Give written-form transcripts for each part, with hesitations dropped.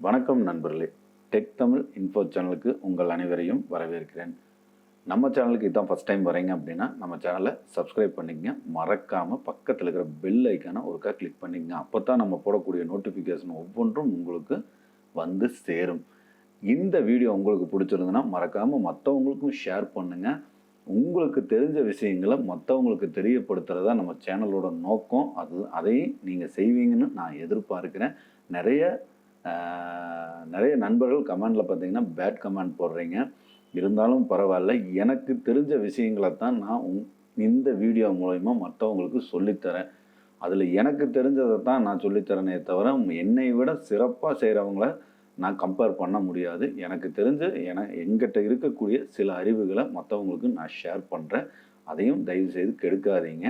வணக்கம் நண்பர்களே, tech Tamil info சேனலுக்கு உங்கள் அனைவரையும் வரவேற்கிறேன். நம்ம சேனலுக்கு இதான் ஃபஸ்ட் டைம் வரீங்க அப்படின்னா நம்ம சேனலை சப்ஸ்கிரைப் பண்ணிக்கங்க. மறக்காமல் பக்கத்தில் இருக்கிற பெல் ஐக்கானை ஒருக்கா கிளிக் பண்ணிக்கங்க. அப்போ தான் நம்ம போடக்கூடிய நோட்டிஃபிகேஷன் ஒவ்வொன்றும் உங்களுக்கு வந்து சேரும். இந்த வீடியோ உங்களுக்கு பிடிச்சிருந்ததுன்னா மறக்காமல் மற்றவங்களுக்கும் ஷேர் பண்ணுங்கள். உங்களுக்கு தெரிஞ்ச விஷயங்களை மற்றவங்களுக்கு தெரியப்படுத்துகிறதா நம்ம சேனலோட நோக்கம். அதையும் நீங்கள் செய்வீங்கன்னு நான் எதிர்பார்க்குறேன். நிறைய நண்பர்கள் கமெண்டில் பார்த்தீங்கன்னா பேட் கமெண்ட் போடுறீங்க. இருந்தாலும் பரவாயில்ல, எனக்கு தெரிஞ்ச விஷயங்களை தான் நான் இந்த வீடியோ மூலமா மற்றவங்களுக்கு சொல்லித்தரேன். அதில் எனக்கு தெரிஞ்சதை தான் நான் சொல்லித்தரேனே தவிர என்னை விட சிறப்பாக செய்கிறவங்கள நான் கம்பேர் பண்ண முடியாது. எனக்கு தெரிஞ்ச எங்கிட்ட இருக்கக்கூடிய சில அறிவுகளை மற்றவங்களுக்கு நான் ஷேர் பண்ணுறேன். அதையும் தயவுசெய்து கெடுக்காதீங்க.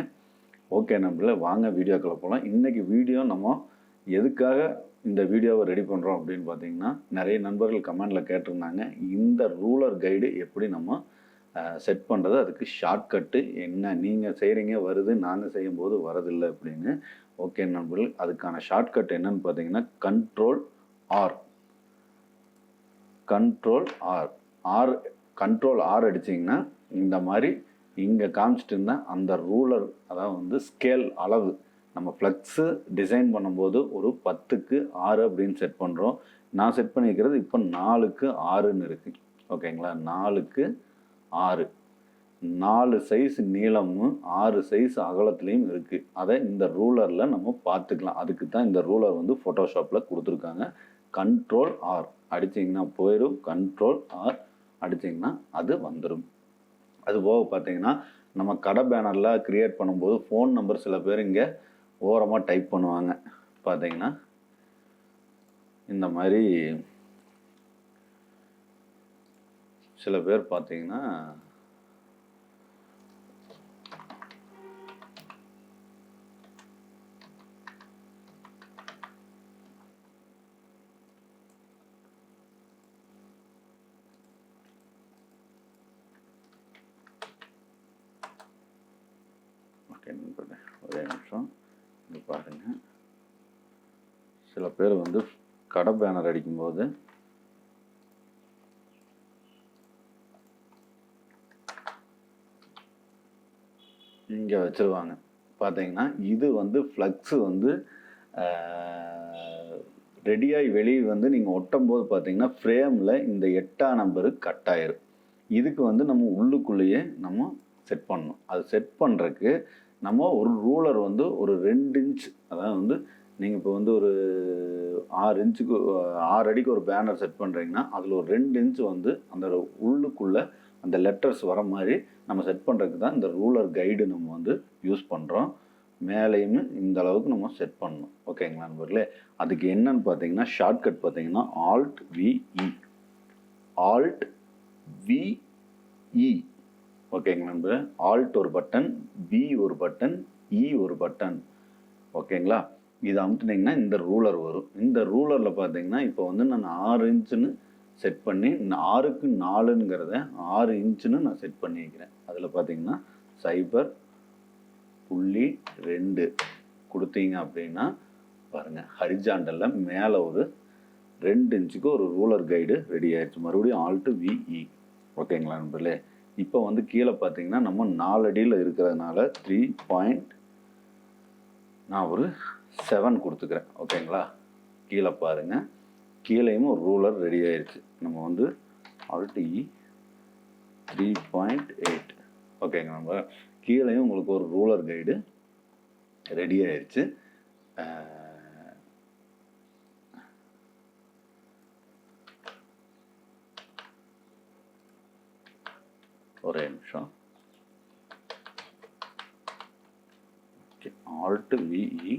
ஓகே நண்பர்களே, வாங்க வீடியோக்களை போகலாம். இன்றைக்கி வீடியோ நம்ம எதுக்காக இந்த வீடியோவை ரெடி பண்ணுறோம் அப்படின்னு பார்த்தீங்கன்னா, நிறைய நண்பர்கள் கமெண்டில் கேட்டிருந்தாங்க, இந்த ரூலர் கைடு எப்படி நம்ம செட் பண்ணுறது, அதுக்கு ஷார்ட்கட்டு என்ன, நீங்கள் செய்கிறீங்க வருது, நாங்கள் செய்யும்போது வரதில்லை அப்படின்னு. ஓகே நண்பர்கள், அதுக்கான ஷார்ட்கட் என்னன்னு பார்த்தீங்கன்னா கண்ட்ரோல் ஆர் அடிச்சிங்கன்னா இந்த மாதிரி இங்கே காமிச்சிட்டு இருந்தால் அந்த ரூலர், அதாவது ஸ்கேல் அளவு நம்ம ஃப்ளக்ஸு டிசைன் பண்ணும்போது ஒரு 10க்கு 6 அப்படின்னு செட் பண்ணுறோம். நான் செட் பண்ணியிருக்கிறது இப்போ 4க்கு 6ன்னு இருக்குது. ஓகேங்களா, 4க்கு 6, 4 சைஸ் நீளமும் 6 சைஸ் அகலத்துலேயும் இருக்குது. அதை இந்த ரூலரில் நம்ம பார்த்துக்கலாம். அதுக்கு தான் இந்த ரூலர் ஃபோட்டோஷாப்பில் கொடுத்துருக்காங்க. கண்ட்ரோல் ஆர் அடிச்சிங்கன்னா போயிடும், கண்ட்ரோல் ஆர் அடிச்சிங்கன்னா அது வந்துடும். அது போக பார்த்தீங்கன்னா நம்ம கடை பேனரில் க்ரியேட் பண்ணும்போது ஃபோன் நம்பர் சில பேர் இங்கே ஓரமாக டைப் பண்ணுவாங்க. பார்த்தீங்கன்னா இந்த மாதிரி சில பேர் பார்த்தீங்கன்னா ஒரே நிமிஷம் இது பாருங்க. சில பேர் கடை பேனர் அடிக்கும்போது இங்கே வச்சிருவாங்க. பார்த்தீங்கன்னா இது ஃப்ளக்ஸு ரெடியாகி வெளியே நீங்கள் ஒட்டும் போது பார்த்தீங்கன்னா ஃப்ரேமில் இந்த 8ஆம் நம்பரு கட் ஆயிரும். இதுக்கு நம்ம உள்ளுக்குள்ளேயே நம்ம செட் பண்ணணும். அது செட் பண்ணுறதுக்கு நம்ம ஒரு ரூலர் ஒரு 2 இன்ச், அதாவது நீங்கள் இப்போ ஒரு 6 இன்ச்சுக்கு 6 அடிக்கு ஒரு பேனர் செட் பண்ணுறீங்கன்னா அதில் ஒரு 2 இன்ச் அந்த உள்ளுக்குள்ளே அந்த லெட்டர்ஸ் வர மாதிரி நம்ம செட் பண்ணுறதுக்கு தான் இந்த ரூலர் கைடு நம்ம யூஸ் பண்ணுறோம். மேலேயுமே இந்த அளவுக்கு நம்ம செட் பண்ணணும். ஓகேங்களா நண்பர்களே, அதுக்கு என்னன்னு பார்த்தீங்கன்னா ஷார்ட்கட் பார்த்தீங்கன்னா ஆல்ட் விஇ. ஓகேங்களா நண்பர்களே, ஆல்ட் ஒரு பட்டன், பி ஒரு பட்டன், இ ஒரு பட்டன். ஓகேங்களா, இதை அமுத்துனீங்கன்னா இந்த ரூலர் வரும். இந்த ரூலரில் பார்த்தீங்கன்னா இப்போ நான் 6 இன்ச்சுன்னு செட் பண்ணி 6க்கு 4ங்கிறத 6 இன்ச்சுன்னு நான் செட் பண்ணிக்கிறேன். அதில் பார்த்தீங்கன்னா 0.2 கொடுத்தீங்க அப்படின்னா பாருங்கள், ஹரிஜாண்டலில் மேலே ஒரு 2 இன்ச்சுக்கு ஒரு ரூலர் கைடு ரெடி ஆயிடுச்சு. மறுபடியும் ஆல்ட்டு விஇ. ஓகேங்களா நண்பர்களே, இப்போ கீழே பார்த்தீங்கன்னா நம்ம 4 அடியில் இருக்கிறதுனால 3. நான் ஒரு 7 கொடுத்துக்கிறேன். ஓகேங்களா, கீழே பாருங்கள், கீழேயும் ஒரு ரூலர் ரெடி ஆயிடுச்சு. நம்ம ஆல்ட் இ 3.8. ஓகேங்க, நம்ம கீழேயும் உங்களுக்கு ஒரு ரூலர் கைடு ரெடி ஆயிடுச்சு. ஒரே நிமிஷம். Okay, alt V E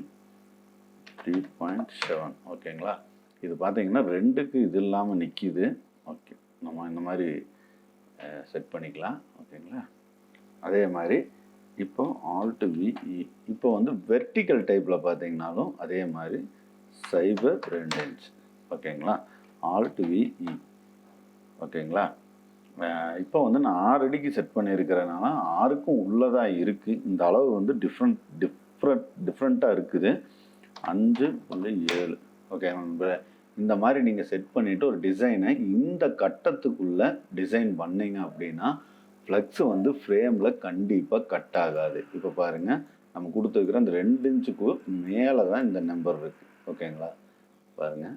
3.7. ஓகேங்களா, இது பார்த்தீங்கன்னா 2க்கு இது இல்லாமல் நிற்கிது. ஓகே, நம்ம இந்த மாதிரி செட் பண்ணிக்கலாம். ஓகேங்களா, அதே மாதிரி இப்போ ஆல்ட் விஇ இப்போ வெர்டிக்கல் டைப்பில் பார்த்தீங்கன்னாலும் அதே மாதிரி 0.2 இன்ச். ஓகேங்களா, ஆல்ட் விஇ. ஓகேங்களா, இப்போ நான் 6 அடிக்கு செட் பண்ணியிருக்கிறதுனால 6க்கும் உள்ளதாக இருக்குது. இந்த அளவு டிஃப்ரெண்ட்டாக இருக்குது. 5.7. ஓகே நண்பர்களே, இந்த மாதிரி நீங்கள் செட் பண்ணிவிட்டு ஒரு டிசைனை இந்த கட்டத்துக்குள்ளே டிசைன் பண்ணீங்க அப்படின்னா ஃப்ளக்ஸ் வந்து ஃப்ரேமில் கண்டிப்பாக கட் ஆகாது. இப்போ பாருங்கள், நம்ம கொடுத்துருக்குற அந்த 2 இன்ச்சுக்கு மேலே தான் இந்த நம்பர் இருக்குது. ஓகேங்களா? பாருங்கள்,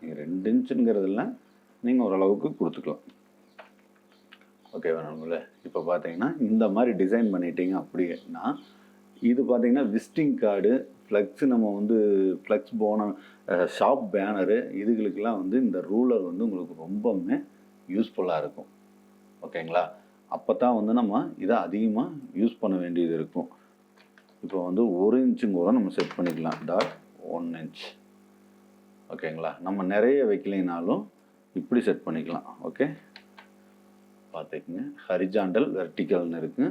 நீங்கள் 2 இன்ச்சுங்கிறதுல நீங்கள் ஓரளவுக்கு கொடுத்துக்கலாம். ஓகேவா நம்மள? இப்போ பார்த்தீங்கன்னா இந்த மாதிரி டிசைன் பண்ணிட்டீங்க அப்படின்னா, இது பார்த்தீங்கன்னா விசிட்டிங் கார்டு, ஃப்ளெக்ஸு, நம்ம வந்து ஃப்ளெக்ஸ் போன ஷாப் பேனரு, இதுகளுக்கெல்லாம் வந்து இந்த ரூலர் வந்து உங்களுக்கு ரொம்பவுமே யூஸ்ஃபுல்லாக இருக்கும். ஓகேங்களா? அப்போ தான் வந்து நம்ம இதை அதிகமாக யூஸ் பண்ண வேண்டியது இருக்கும். இப்போ வந்து 1 இன்ச்சுங்க கூட நம்ம செட் பண்ணிக்கலாம். .1 இன்ச். ஓகேங்களா? நம்ம நிறைய வைக்கலைனாலும் இப்படி செட் பண்ணிக்கலாம். ஓகே, பார்த்துக்குங்க. ஹரிஜாண்டல், வெர்டிக்கல்னு இருக்கு.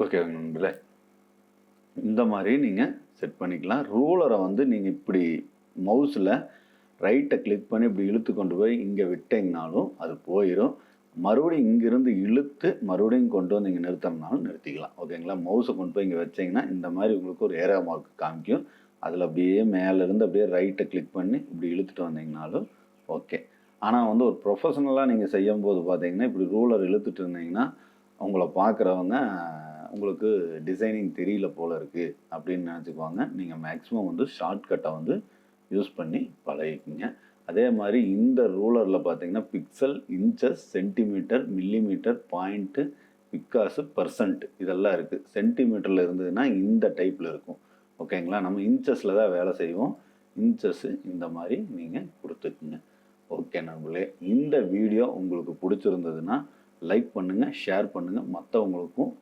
ஓகே நண்பர்களே, இந்த மாதிரி நீங்கள் செட் பண்ணிக்கலாம். ரூலரை வந்து நீங்கள் இப்படி மவுஸில் ரைட்டை கிளிக் பண்ணி இப்படி இழுத்து கொண்டு போய் இங்கே விட்டிங்கனாலும் அது போயிடும். மறுபடியும் இங்கேருந்து இழுத்து மறுபடியும் கொண்டு வந்து இங்கே நிறுத்தினாலும் நிறுத்திக்கலாம். ஓகேங்களா? மவுஸை கொண்டு போய் இங்கே வச்சிங்கன்னா இந்த மாதிரி உங்களுக்கு ஒரு ஏரோ மார்க் காமிக்கும். அதில் அப்படியே மேலேருந்து அப்படியே ரைட்டை கிளிக் பண்ணி இப்படி இழுத்துட்டு வந்தீங்கனாலும் ஓகே. ஆனால் வந்து ஒரு ப்ரொஃபஷனலாக நீங்கள் செய்யும்போது பார்த்தீங்கன்னா இப்படி ரூலர் இழுத்துட்டு இருந்தீங்கன்னா உங்களை பார்க்குறவங்க உங்களுக்கு டிசைனிங் தெரியல போல் இருக்குது அப்படின்னு நினச்சிக்குவாங்க. நீங்கள் மேக்ஸிமம் வந்து ஷார்ட்கட்டை வந்து யூஸ் பண்ணி பழகிக்குங்க. அதே மாதிரி இந்த ரூலரில் பார்த்தீங்கன்னா pixel, inches, centimetre, millimetre, point, picas, percent இதெல்லாம் இருக்குது. சென்டிமீட்டரில் இருந்ததுன்னா இந்த டைப்பில் இருக்கும். ஓகேங்களா? நம்ம இன்ச்சஸில் தான் வேலை செய்வோம். இன்ச்சஸ்ஸு இந்த மாதிரி நீங்கள் கொடுத்துக்குங்க. ஓகே நண்பர்களே, இந்த வீடியோ உங்களுக்கு பிடிச்சிருந்ததுன்னா லைக் பண்ணுங்கள், ஷேர் பண்ணுங்கள், மற்றவங்களுக்கும்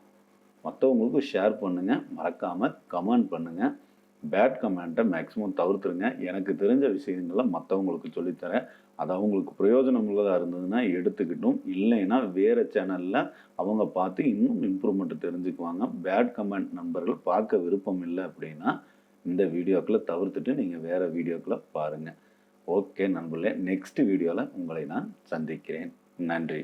ஷேர் பண்ணுங்கள். மறக்காமல் கமெண்ட் பண்ணுங்கள். பேட் கமெண்ட்டை மேக்ஸிமம் தவிர்த்துருங்க. எனக்கு தெரிஞ்ச விஷயங்களை மற்றவங்களுக்கு சொல்லித்தரேன். அது அவங்களுக்கு பிரயோஜனம் உள்ளதாக இருந்ததுன்னா எடுத்துக்கிட்டும், இல்லைன்னா வேறு சேனலில் அவங்க பார்த்து இன்னும் இம்ப்ரூவ்மெண்ட் தெரிஞ்சுக்குவாங்க. பேட் கமெண்ட் நண்பர்கள் பார்க்க விருப்பம் இல்லை அப்படின்னா இந்த வீடியோக்களை தவிர்த்துட்டு நீங்கள் வேறு வீடியோக்களை பாருங்கள். ஓகே நண்பர்களே, நெக்ஸ்ட் வீடியோவில் உங்களை நான் சந்திக்கிறேன். நன்றி.